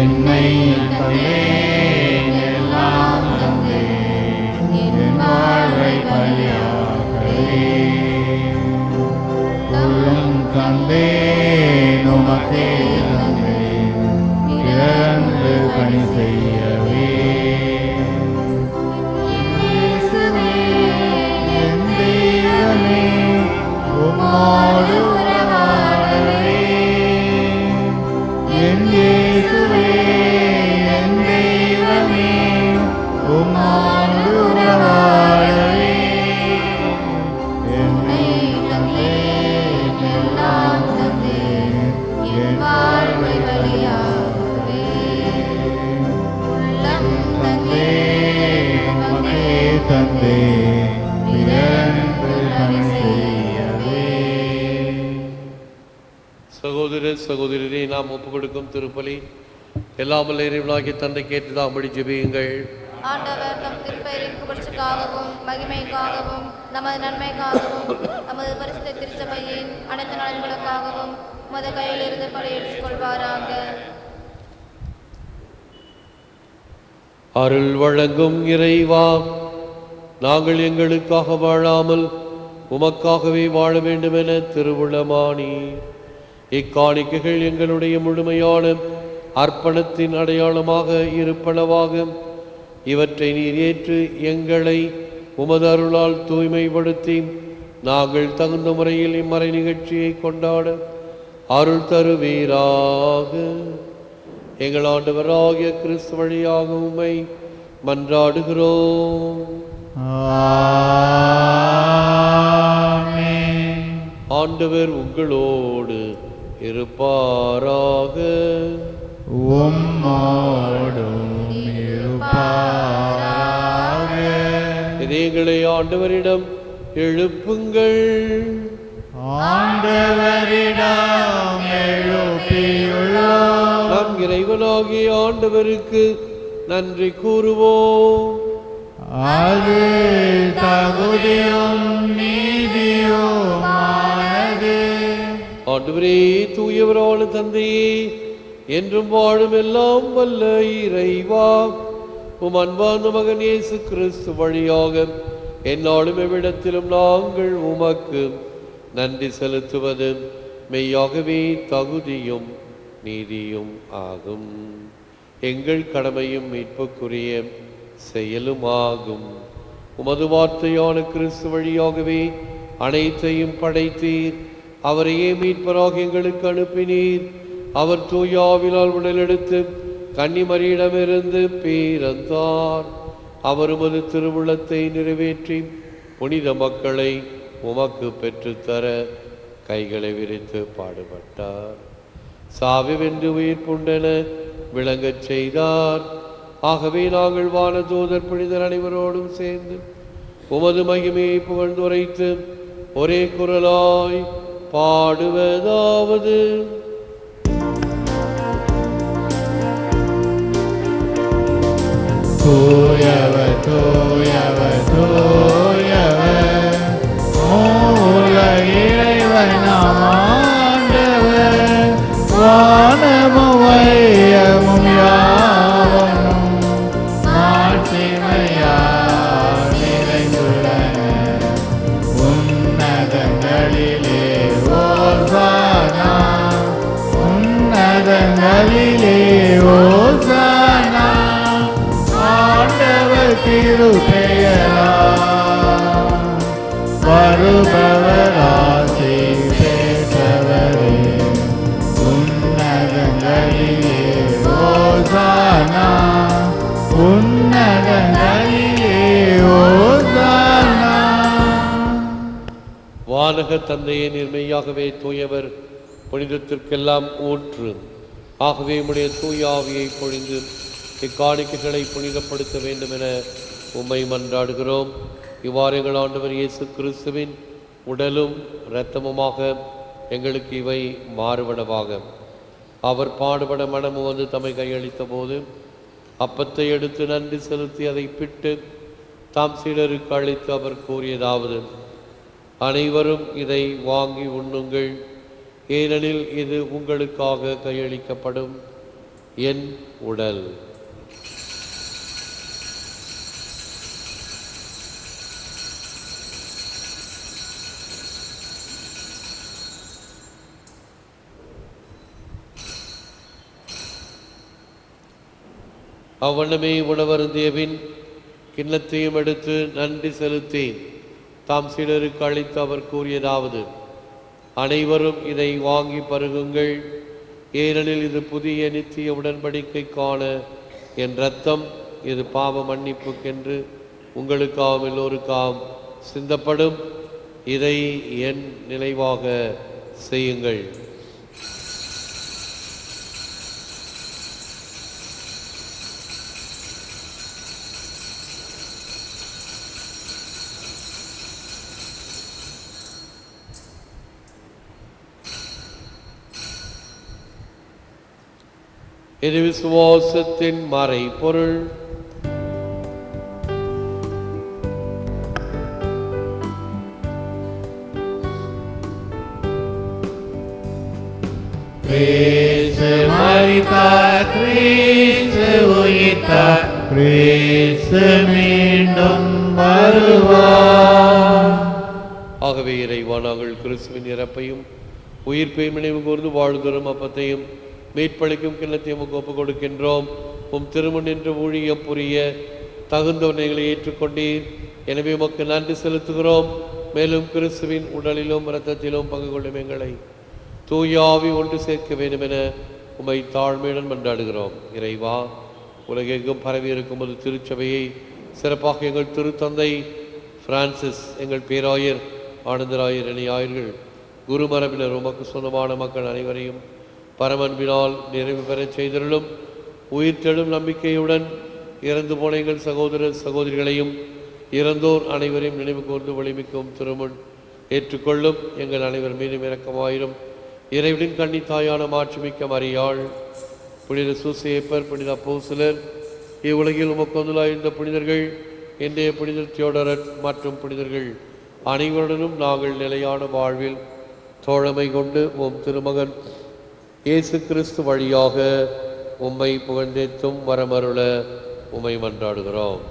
என்னை தந்தேன், எல்லாம் தந்தேன், என் வாழ்வை பலியாகவே. உள்ளம் தந்தேன், உமக்கே தந்தேன், இழந்து பணி செய்யவே. இயேசுவே, என் தெய்வமே, உம்மோடு உறவாடவே. என் இயேசுவே, என் தெய்வமே, தந்தே பிறருக்கு பணி செய்யவே. சகோதர சகோதரரே, நாம் ஒப்புக் கொடுக்கும் திருப்பலி எல்லாம் வல்ல இறைவனாகிய தந்தை கேட்டதாம்படி ஜெபியுங்கள். ஆண்டவர் நம் திருப்பெயரின் புகழ்ச்சிக்காகவும் மகிமைக்காகவும் நமது நன்மைக்காகவும் நமது பரிசுத்த திருச்சபையின் அனைத்து நலன்களுக்காகவும் உமது கையிலிருந்து பலியேற்றுக் கொள்வாராக. அருள் வழங்கும் இறைவா, நாங்கள் எங்களுக்காக வாழாமல் உமக்காகவே வாழ வேண்டுமென திருவுளமானி இக்காணிக்கைகள் எங்களுடைய முழுமையான அர்ப்பணத்தின் அடையாளமாக இருப்பனவாக இவற்றை நீர் ஏற்று எங்களை உமது அருளால் தூய்மைப்படுத்தி நாங்கள் தகுந்த முறையில் இம்மறை நிகழ்ச்சியை கொண்டாட அருள் தருவீராக. எங்கள் ஆண்டவராகிய கிறிஸ்து வழியாக உம்மை மன்றாடுகிறோம். ஆமென். ஆண்டவர் உங்களோடு இருப்பாராக. உம்மோடும் இருப்பாராக. இதயங்களை ஆண்டவரிடம் எழுப்புங்கள். ஆண்டவரிடம் எழுப்பியுள்ளோம். நம் இறைவனாகிய ஆண்டவருக்கு நன்றி கூறுவோம். அது தகுதியும் நீதியுமானது. ஆண்டவரே, தூயவரான தந்தையே, என்றும் வாழும் எல்லாம் வல்ல இறைவா, உம் அன்பார்ந்த மகன் இயேசு கிறிஸ்து வழியாக எந்நாளும் எவ்விடத்திலும் நாங்கள் உமக்கு நன்றி செலுத்துவது மெய்யாகவே தகுதியும் நீதியும் ஆகும். எங்கள் கடமையும் மீட்புக்குரிய செயலுமாகும். உமது வார்த்தையான கிறிஸ்து வழியாகவே அனைத்தையும் படைத்தீர். அவரையே மீட்பராக எங்களுக்கு அனுப்பினீர். அவர் தூயாவினால் உடலெடுத்து கன்னிமரியிடமிருந்து பிறந்தார். அவர் உமது திருவுளத்தை நிறைவேற்றி புனித மக்களை உமக்கு பெற்றுத்தர கைகளை விரித்து பாடுபட்டார். சாவி வென்று உயிர் புண்டென விளங்கச் செய்தார். ஆகவே நாங்கள் வானதூதர் புனிதர் அனைவரோடும் சேர்ந்து உமது மகிமையை புகழ்ந்துரைத்து ஒரே குரலாய் பாடுவதாவது: தூயவர் தூயவர் தூயவர் மூல இறைவனாம் ஆண்டவர். வானமும் வையமும் யாவனும் மாட்சிமையால் நிறைந்துள்ளன. உன்னதங்களிலே ஓசானா, உன்னதங்களிலே ஓசானா. ஆண்டவர் திருப்பெயரால் வருபவர் ஆசி பெற்றவரே. உன்னதங்களிலே ஓசானா, உன்னதங்களிலே ஓசானா. வானக தந்தையே, நிர்மையாகவே தூயவர், புனிதத்திற்கெல்லாம் ஊற்று. ஆகவே உம்முடைய தூய ஆவியை பொழிந்து இக்காணிக்கைகளை புனிதப்படுத்த வேண்டும் என உம்மை மன்றாடுகிறோம். இவ்வாறு எங்கள் ஆண்டவர் இயேசு கிறிஸ்துவின் உடலும் இரத்தமுமாக எங்களுக்கு இவை மாறுபடவாக. அவர் பாடுபட மனமு வந்து தம்மை கையளித்த போது அப்பத்தை எடுத்து நன்றி செலுத்தி அதை பிட்டு தாம் சீடருக்கு அளித்து அவர் கூறியதாவது: அனைவரும் இதை வாங்கி உண்ணுங்கள், ஏனெனில் இது உங்களுக்காக கையளிக்கப்படும் என் உடல். அவ்வண்ணமே உணவருந்தியபின் கிண்ணத்தையும் எடுத்து நன்றி செலுத்தி தாம் சீடருக்கு அளித்து அவர் கூறியதாவது: அனைவரும் இதை வாங்கி பருகுங்கள், ஏனெனில் இது புதிய நித்திய உடன்படிக்கைக்கான என் இரத்தம். இது பாவ மன்னிப்புக்கென்று உங்களுக்காகவும் எல்லோருக்காகவும் சிந்தப்படும். இதை என் நினைவாக செய்யுங்கள். இது விசுவாசத்தின் மறை பொருள். கிறிஸ்து மரித்தார், கிறிஸ்து உயிர்த்தார், கிறிஸ்து மீண்டும் வருவார். ஆகவே இறைவா, நாங்கள் கிறிஸ்துவின் இறப்பையும் உயிர்ப்பையும் நினைவு கூர்ந்து வாழ்தரும் அப்பத்தையும் மீட்பளிக்கும் கிண்ணத்தையும் ஒப்புக் கொடுக்கின்றோம். திருமண் என்று ஊழியம் புரிய தகுந்தவனைகளை ஏற்றுக்கொண்டீர். எனவே உமக்கு நன்றி செலுத்துகிறோம். மேலும் கிறிஸ்துவின் உடலிலும் இரத்தத்திலும் பங்கு கொள்ளும் எங்களை தூயாவி ஒன்று சேர்க்க வேண்டும் என உம்மை தாழ்மையுடன் மன்றாடுகிறோம். இறைவா, உலகெங்கும் பரவி இருக்கும் ஒரு திருச்சபையை சிறப்பாக எங்கள் திருத்தந்தை பிரான்சிஸ், எங்கள் பேராயர் ஆனந்தராயர் இணையாயர்கள், குருமரபினர், உமக்கு சொந்தமான மக்கள் அனைவரையும் பரமன்பினால் நிறைவு பெறச் செய்தருளும். உயிர்த்தெழும் நம்பிக்கையுடன் இறந்து போன எங்கள் சகோதர சகோதரிகளையும் இறந்தோர் அனைவரையும் நினைவு கூர்ந்து வலிமிக்கும் திருமுன் ஏற்றுக்கொள்ளும். எங்கள் அனைவர் மீதும் இரக்கமாயிரும். இறைவனின் கன்னித்தாயான மாட்சிமிக்க மரியாள், புனித சூசேப்பர், புனித அப்போஸ்தலர், இவ்வுலகில் உமக்கொந்துலாயிருந்த புனிதர்கள், இன்றைய புனிதர் தியோடரட் மற்றும் புனிதர்கள் அனைவருடனும் நாங்கள் நிலையான வாழ்வில் தோழமை கொண்டு திருமகன் இயேசு கிறிஸ்து வழியாக உம்மை புகழ்ந்தேத்தும் வரமருள உம்மை மன்றாடுகிறோம்.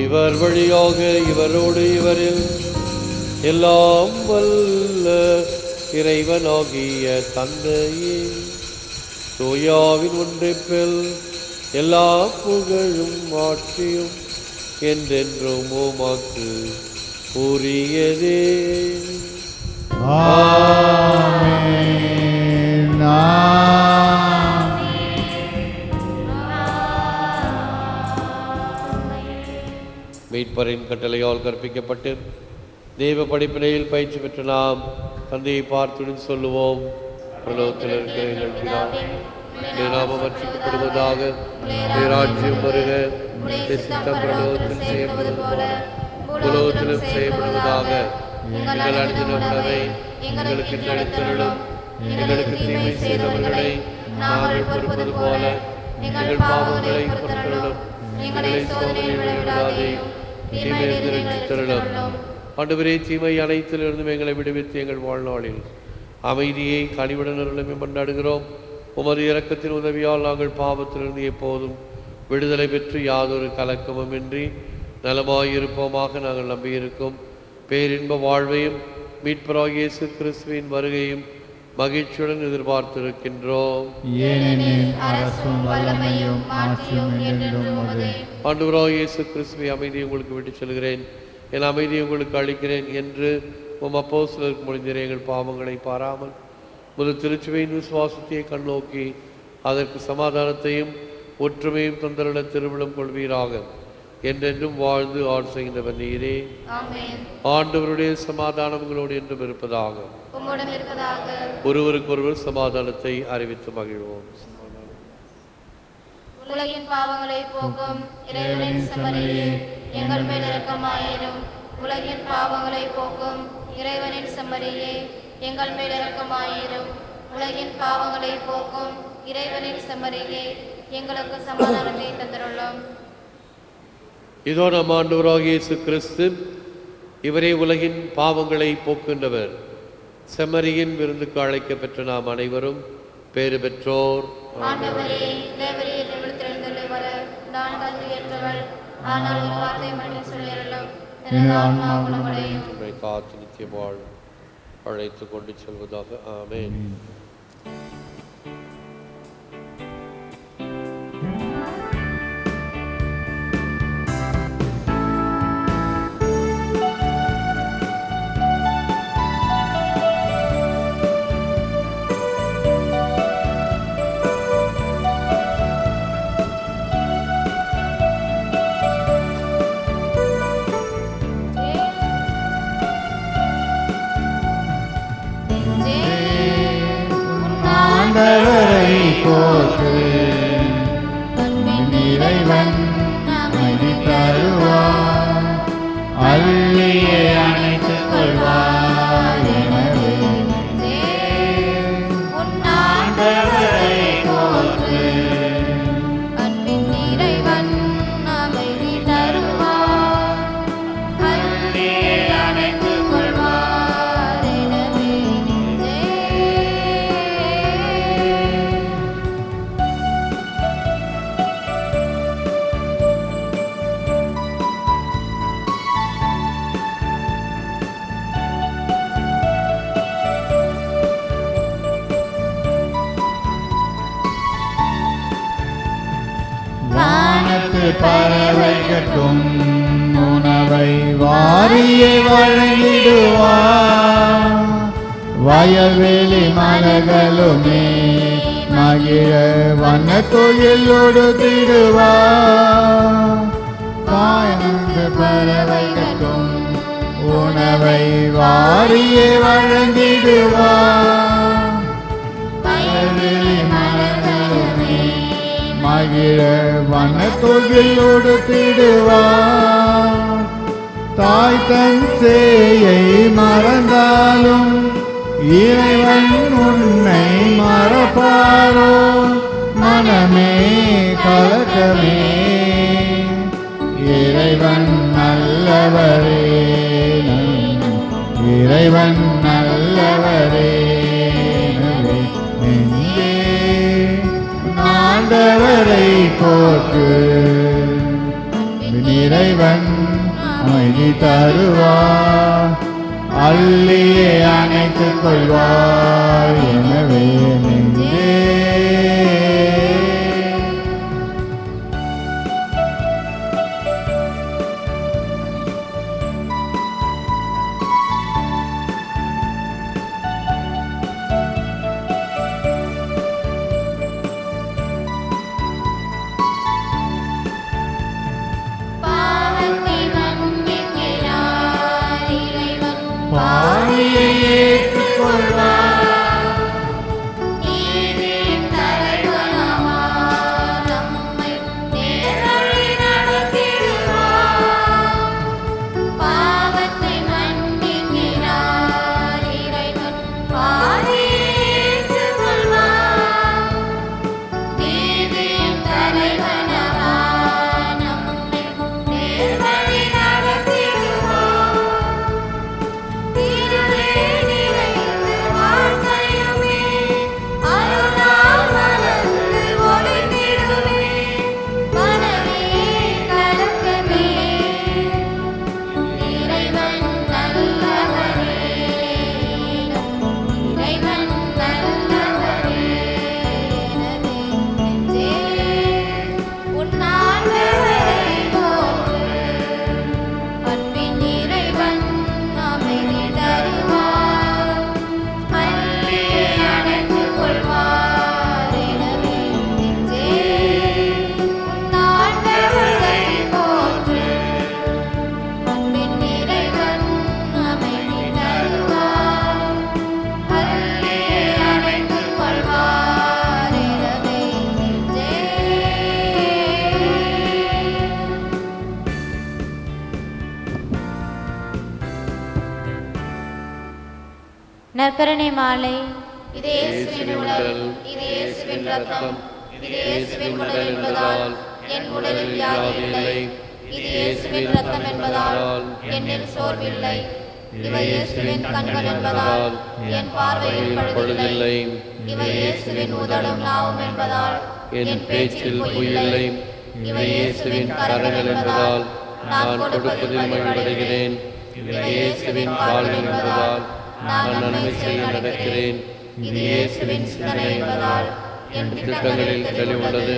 இவர் வழியாக, இவரோடு, இவரில் எல்லாம் வல்ல இறைவனாகிய தந்தையே, தூயாவின் ஒன்றிப்பில் எல்லா புகழும் ஆட்சியும் என்றென்றும் உமக்கு உரியதே. ஆமென். மீட்பரின் கட்டளையால் கற்பிக்கப்பட்டு தெய்வ படிப்பினையில் பயிற்சி பெற்ற நாம் தந்தையை பார்த்துடன் சொல்லுவோம். பிரலோகத்தில் இருக்கிற எங்கள் பிதாவே, உம்முடைய நாமம் அர்ச்சிக்கப்படுவதாக, உம்முடைய ராஜ்யம் வருக, உம்முடைய சித்தம் பிரலோகத்தில் செய்யப்படுவது போல உலகத்திலும் செய்யப்படுவதாக. எங்கள் அனுதின உணவை எங்களுக்கு அளித்தருளும். எங்களுக்கு தீமை செய்தவர்களை நாங்கள் பொறுப்பது போல எங்கள் பாவங்களை பொறுத்தருளும். எங்களை சோதனையில் விழவிடாதேயும் தீமையிலிருந்து ரட்சித்தருளும். ஆண்டவரே, தீமை அனைத்திலிருந்தும் எங்களை விடுவித்து எங்கள் வாழ்நாளில் அமைதியை கனிவுடன் அருளுமே மன்றாடுகிறோம். உமது இரக்கத்தின் உதவியால் நாங்கள் பாவத்திலிருந்து எப்போதும் விடுதலை பெற்று யாதொரு கலக்கமும் இன்றி நலமாயிருப்போமாக நாங்கள் நம்பியிருக்கும் பேரின்ப வாழ்வையும் மீட்பராகிய இயேசு கிறிஸ்துவின் வருகையும் மகிழ்ச்சியுடன் எதிர்பார்த்திருக்கின்றோம். ஏனெனில் அரசும் வல்லமையும் ஆட்சியும் என்றென்றும் உமதே. ஆண்டவராகிய இயேசு கிறிஸ்துவை அமைதியை உங்களுக்கு விட்டுச் செல்கிறேன், என் அமைதியை உங்களுக்கு அளிக்கிறேன் என்று உம் அப்போஸ்தலருக்கு மொழிந்தீரே. எங்கள் பாவங்களை பாராமல் முதல் திருச்சபையின் விசுவாசத்தையே கண்ணோக்கி அதற்கு சமாதானத்தையும் ஒற்றுமையும் தந்தருள திருவிழம் கொள்வீராக. என்றென்றும் வாழ்ந்து ஆட்சி செய்கின்றவர் நீரே. ஆண்டவருடைய சமாதானம் உங்களோடு என்றும் இருப்பதாக. ஒருவருக்கொருவர் சமாதானத்தை அறிவித்து மகிழ்வோம். உலகின் பாவங்களை போக்கும் இறைவனின் செம்மறியே, எங்கள் மேல் இரக்கமாயிரும். உலகின் பாவங்களை போக்கும் இறைவனின் செம்மறியே, எங்கள் மேல் இரக்கமாயிரும். உலகின் பாவங்களை போக்கும் இறைவனின் செம்மறியே, எங்களுக்கு சமாதானத்தை தந்தருளும். இதோ நம் ஆண்டவராகிய இயேசு கிறிஸ்து, இவரே உலகின் பாவங்களை போக்குகின்றவர். செம்மறியின் விருந்துக்கு அழைக்கப்பெற்ற நாம் அனைவரும் பேறு பெற்றோர். ஆண்டவரே, தேவரீர் எழுந்தருளி வர நான் தகுதியற்றவள். ஆனால் ஒரு வார்த்தை மட்டும் சொல்லியருளும், எனது ஆன்மா குணமடையும். உம்மை காத்து நித்திய வாழ் அழைத்து கொண்டு செல்வதாக. ஆமென். ஆண்டவரை போற்று, இறைவன் அமைதி தருவார், அள்ளியே அணைத்துக் கொள்வார். எனவே பறவைகட்கும் உணவை வாரியே வழங்கிடுவார். வயல்வெளி மலர்களுமே மகிழ வண்ண தொழில் ஒடுத்திடுவார். காய்ந்த பறவைகட்கும் உணவை வாரியே வழங்கிடுவார். வயல்வெளி மலர்களுமே மகிழ வண்ண தொழில் ஒடுத்திடுவார். தாய் தன் சேயை மறந்தாலும் இறைவன் உன்னை மறப்பாரோ? மனமே கலக்கமே, இறைவன் நல்லவரே, இறைவன் நல்லவரே. நெஞ்சே ஆண்டவரை போற்று, இறைவன் அமைதி தருவார், அள்ளியே அணைத்துக் கொள்வார். எனவே நெஞ்சே பாவியை ஏற்றுக்கொள்வார். நீதியின் தலைவனாவார், நம்மை நேர்வழி நடத்திடுவார். பாவத்தை மன்னிக்கிறார் இறைவன், பாவியை ஏற்றுக்கொள்வார். நீதியின் தலைவனாவார், நம்மை நேர்வழி நடத்திடுவார். நற்கருணை மாலை. இது இயேசுவின் உடல், இது இயேசுவின் ரத்தம், இது இயேசுவின் உடல் என்பதால் என் உடலில் வியாதி இல்லை. இது இயேசுவின் ரத்தம் என்பதால் என்னில் சோர்வில்லை. இவை இயேசுவின் கண்கள் என்பதால் என் பார்வையில் பழுதில்லை. இவை இயேசுவின் உதடும் நாவும் என்பதால் என் பேச்சில் பொய்யில்லை. இவை இயேசுவின் கரங்கள் என்பதால் நான் கொடுப்பதில் மகிழ்வடைகிறேன். இவை இயேசுவின் கால்கள் என்பதால் நான் நன்மை செய்ய நடக்கிறேன். இது இயேசுவின் சிந்தனை என்பதால் என் திட்டங்களில் தெளிவுள்ளது.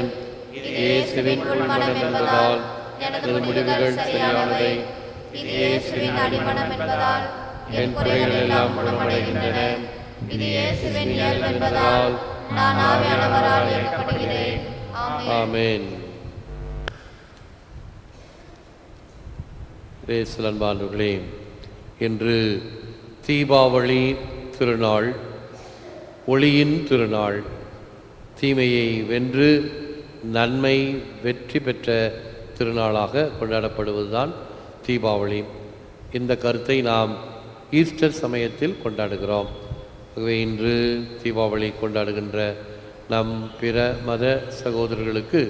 இது இயேசுவின் உள்மனம் என்பதால் எனது முடிவுகள் சரியானவை. இது இயேசுவின் அடிமனம் என்பதால் என் குறைகள் எல்லாம் குணமடைகின்றன. இது இயேசுவின் இயல்பு என்பதால் நான் ஆவியானவரால் இயக்கப்படுகிறேன். ஆமென். இயேசுவின் அன்பானவர்களே, இன்று தீபாவளி திருநாள், ஒளியின் திருநாள். தீமையை வென்று நன்மை வெற்றி பெற்ற திருநாளாக கொண்டாடப்படுவதுதான் தீபாவளி. இந்த கருத்தை நாம் ஈஸ்டர் சமயத்தில் கொண்டாடுகிறோம். ஆகவே இன்று தீபாவளி கொண்டாடுகின்ற நம் பிற மத சகோதரர்களுக்கு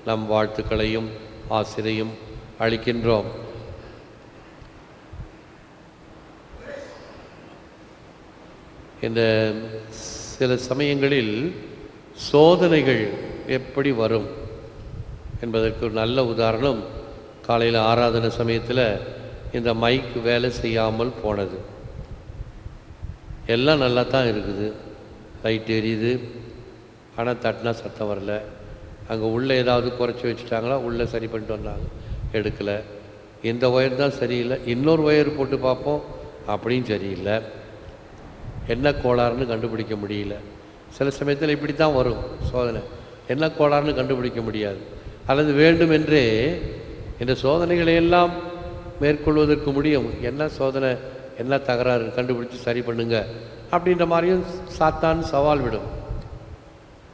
நம் வாழ்த்துக்களையும் ஆசிரையும் அளிக்கின்றோம். இந்த சில சமயங்களில் சோதனைகள் எப்படி வரும் என்பதற்கு ஒரு நல்ல உதாரணம், காலையில் ஆராதனை சமயத்தில் இந்த மைக் வேலை செய்யாமல் போனது. எல்லாம் நல்லா தான் இருக்குது, லைட் எரியுது, ஆனால் தட்டினா சத்தம் வரல. அங்கே உள்ளே ஏதாவது குறைச்சி வச்சுட்டாங்களா, உள்ளே சரி பண்ணிட்டு வந்தாங்க, எடுக்கலை. இந்த ஒயர் தான் சரியில்லை, இன்னொரு ஒயர் போட்டு பார்ப்போம், அப்படியும் சரியில்லை. என்ன கோளாறுன்னு கண்டுபிடிக்க முடியல. சில சமயத்தில் இப்படி தான் வரும் சோதனை, என்ன கோளாறுன்னு கண்டுபிடிக்க முடியாது. அல்லது வேண்டுமென்றே இந்த சோதனைகளை எல்லாம் மேற்கொள்வதற்கு முடியும். என்ன சோதனை, என்ன தகராறு கண்டுபிடிச்சி சரி பண்ணுங்க அப்படின்ற மாதிரியும் சாத்தான் சவால் விடும்.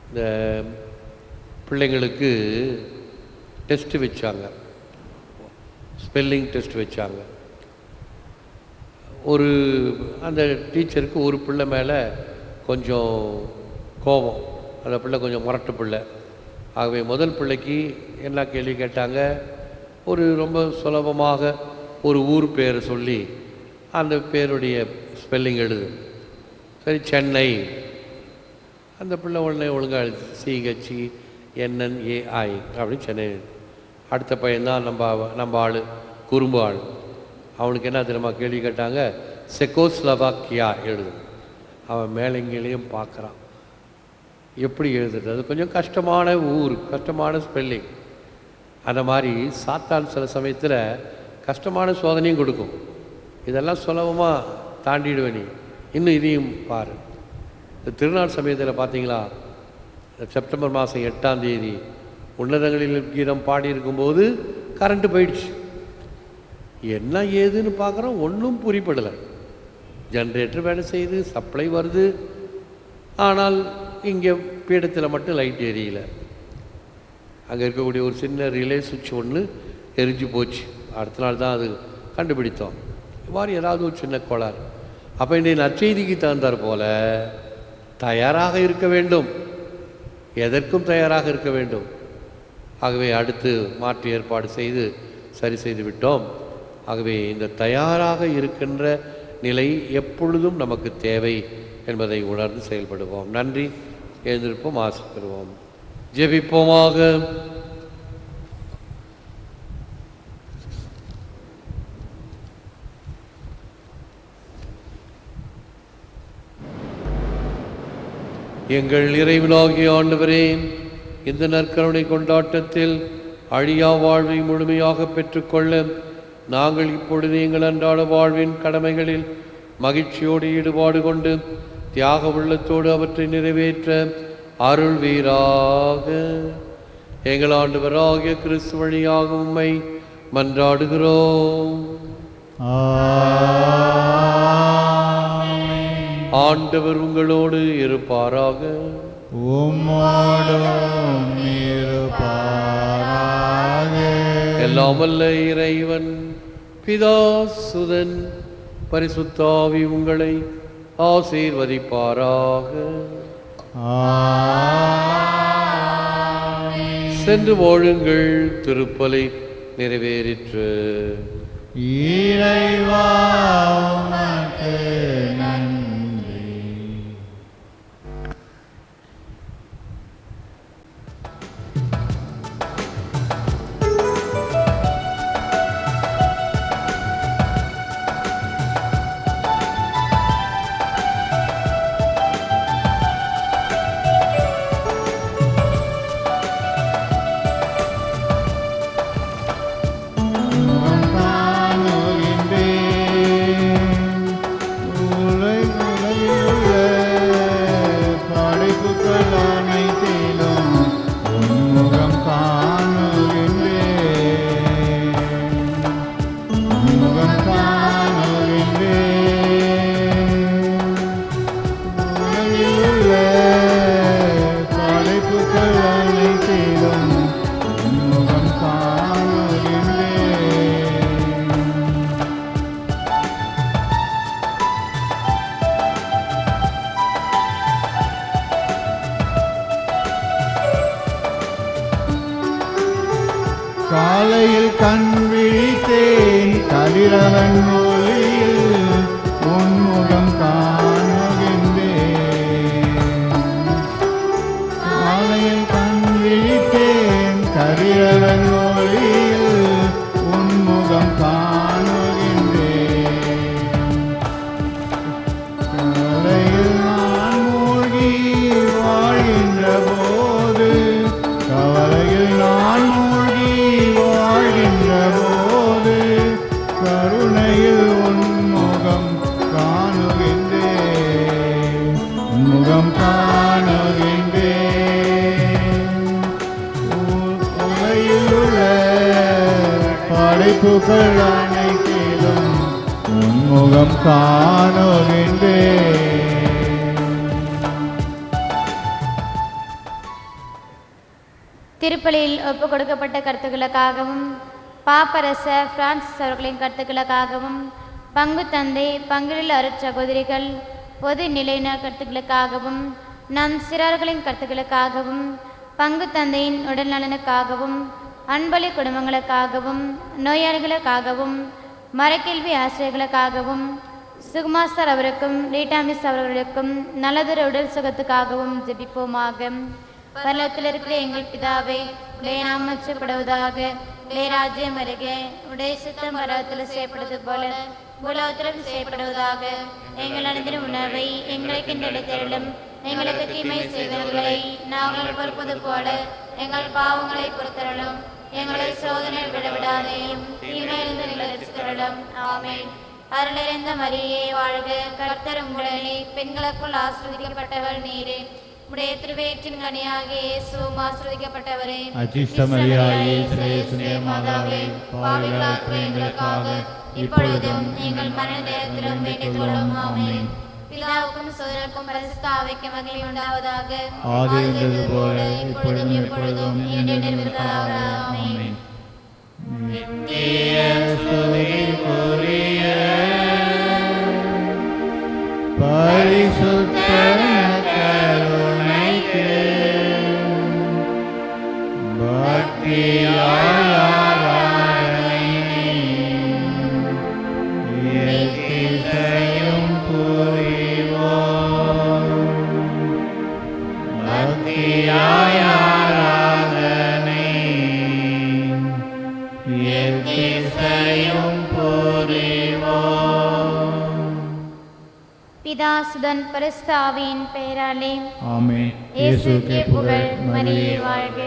இந்த பிள்ளைங்களுக்கு டெஸ்ட்டு வச்சாங்க, ஸ்பெல்லிங் டெஸ்ட் வச்சாங்க. அந்த டீச்சருக்கு ஒரு பிள்ளை மேலே கொஞ்சம் கோபம், அந்த பிள்ளை கொஞ்சம் முரட்டு பிள்ளை. ஆகவே முதல் பிள்ளைக்கு என்ன கேள்வி கேட்டாங்க, ரொம்ப சுலபமாக ஒரு ஊர் பேரை சொல்லி அந்த பேருடைய ஸ்பெல்லிங் எழுது. சரி, சென்னை. அந்த பிள்ளை உடனே ஒழுங்காக எழுது, CHENNAI அப்படின்னு சென்னை. அடுத்த பையன்தான் நம்ம ஆள், குறும்பு ஆள். அவனுக்கு என்ன தெரியுமா கேள்வி கேட்டாங்க, செக்கோஸ்லோவாக்கியா எழுது. அவன் மேலங்களையும் பார்க்குறான், எப்படி எழுதுறது, அது கொஞ்சம் கஷ்டமான ஊர், கஷ்டமான ஸ்பெல்லிங். அந்த மாதிரி சாத்தான் சில சமயத்தில் கஷ்டமான சோதனையும் கொடுக்கும். இதெல்லாம் சுலபமாக தாண்டிடுவேன், நீ இன்னும் இதையும் பாரு. இந்த திருநாள் சமயத்தில் பார்த்தீங்களா, செப்டம்பர் மாதம் 8ஆம் தேதி உன்னதங்களில் கீதம் பாடியிருக்கும்போது கரண்ட்டு போயிடுச்சு. என்ன ஏதுன்னு பார்க்குறோம், ஒன்றும் புரிப்படலை. ஜென்ரேட்டர் வேலை செய்யுது, சப்ளை வருது, ஆனால் இங்கே பீடத்தில் மட்டும் லைட் எரியல. அங்கே இருக்கக்கூடிய ஒரு சின்ன ரிலே சுவிட்ச் ஒன்று எரிஞ்சு போச்சு. அடுத்த நாள் தான் அது கண்டுபிடித்தோம். இவ்வாறு ஏதாவது ஒரு சின்ன கோளாறு. அப்போ இன்றைய நற்செய்திக்கு தகுந்தார் போல தயாராக இருக்க வேண்டும், எதற்கும் தயாராக இருக்க வேண்டும். ஆகவே அடுத்து மாற்று ஏற்பாடு செய்து சரி செய்து விட்டோம். ஆகவே இந்த தயாராக இருக்கின்ற நிலை எப்பொழுதும் நமக்கு தேவை என்பதை உணர்ந்து செயல்படுவோம். நன்றி. எழுந்திருப்போம், ஆசீர்வதிப்போம், ஜெபிப்போமாக. எங்கள் இறைவனாகிய ஆண்டவரே, இந்த நற்கருணை கொண்டாட்டத்தில் அழியா வாழ்வை முழுமையாக பெற்றுக்கொள்ள நாங்கள் இப்பொழுது எங்கள் அன்றாட வாழ்வின் கடமைகளில் மகிழ்ச்சியோடு ஈடுபாடு கொண்டு தியாக உள்ளத்தோடு அவற்றை நிறைவேற்ற அருள் வீராக. எங்கள் ஆண்டவராகிய கிறிஸ்து வழியாக உம்மை மன்றாடுகிறோம். ஆண்டவர் உங்களோடு இருப்பாராக. எல்லாம் வல்ல இறைவன் பிதா சுதன் பரிசுத்தாவி உங்களை ஆசீர்வதிப்பாராக. சென்று வாழுங்கள், திருப்பலி நிறைவேறிற்று. இறைவா உமக்கு நன்றி. காலையில் கண் விழித்தேன், கதிரவன் ஒளியில் உன்முகம் காணுகின்றேன். காலையில் கண் விழித்தேன், கதிரவன் ஒளியில் உன்முகம் காணுகின்றேன். காலையில் நான் மூழ்கி வாழ்கின்ற போது கவலை படைப்புகள் அனைத்திலும் உன்முகம் காணுகின்றேன். திருப்பலியில் ஒப்புக் கொடுக்கப்பட்ட கருத்துக்களுக்காகவும் பாப்பரச பிரான்சிஸ் அவர்களின் கருத்துக்களுக்காகவும் பங்கு தந்தை பங்கிலுள்ள அருட்சகோதரிகள் பொது நிலையினர் கருத்துக்களுக்காகவும் நம் சிறார்களின் கருத்துக்களுக்காகவும் பங்கு தந்தையின் உடல் நலனுக்காகவும் அன்பளி குடும்பங்களுக்காகவும் நோயாளிகளுக்காகவும் மரக்கேள்வி ஆசிரியர்களுக்காகவும் சுகுமாஸ்தர் அவருக்கும் ரீட்டாமிஸ் அவர்களுக்கும் நல்லதொரு உடல் சுகத்துக்காகவும் ஜெபிப்போமாக. பரலோகத்தில் இருக்கிற எங்கள் பிதாவே, உடைய நாமம் மகிமைப்படுவதாக, உடைய ராஜ்யம் வருக, உடைய சித்தம் பரலோகத்தில் செய்யப்படுவது போல பூலோகத்திலும் செய்யப்படுவதாக. எங்கள் அனுதின உணவை எங்களுக்கு கிடைத்தருளும். எங்களுக்கு தீமை செய்தவர்களை நாங்கள் பொறுப்பது போல எங்கள் பாவங்களை பொறுத்தருளும். எங்களை சோதனை விடவிடாதையும் தீமையிலிருந்து எங்களை ரட்சித்தருளும். ஆமென். அருளிறைந்த மரியே வாழ்க, கர்த்தர் உம்முடனே, பெண்களுக்குள் ஆசீர்வதிக்கப்பட்டவர் நீரே. உடைய திருவயிற்றின் கனியாகிய இயேசுவும் ஆசீர்வதிக்கப்பட்டவரே. அச்சிஷ்ட மரியாயே, இயேசுவே மாதாவே, பாவிகளாகிய எங்களுக்காக இப்பொழுதும் எங்கள் மரண நேரத்திலும் வேண்டிக் கொள்ளும். ஆமென். பிதாவுக்கும் சோதரருக்கும் பரிசுத்த ஆவிக்கும் மகிமை உண்டாவதாக. ஆதி இருந்தது போல இப்பொழுதும் எப்பொழுதும் என்றென்றும் இருப்பதாக. ஆமென். நித்திய ஸ்துதிக்குரிய பரிசுத்த கருணைக்கு பக்தியாய் ஆராதனை எத்திசையும் புரிவோம். பக்தியாய் ஆராதனை எத்திசையும் புரிவோம். பிதா சுதன் பரிசுத்த ஆவியின் பெயராலே ஆமென். இயேசுக்கே புகழ். மரியே வாழ்க.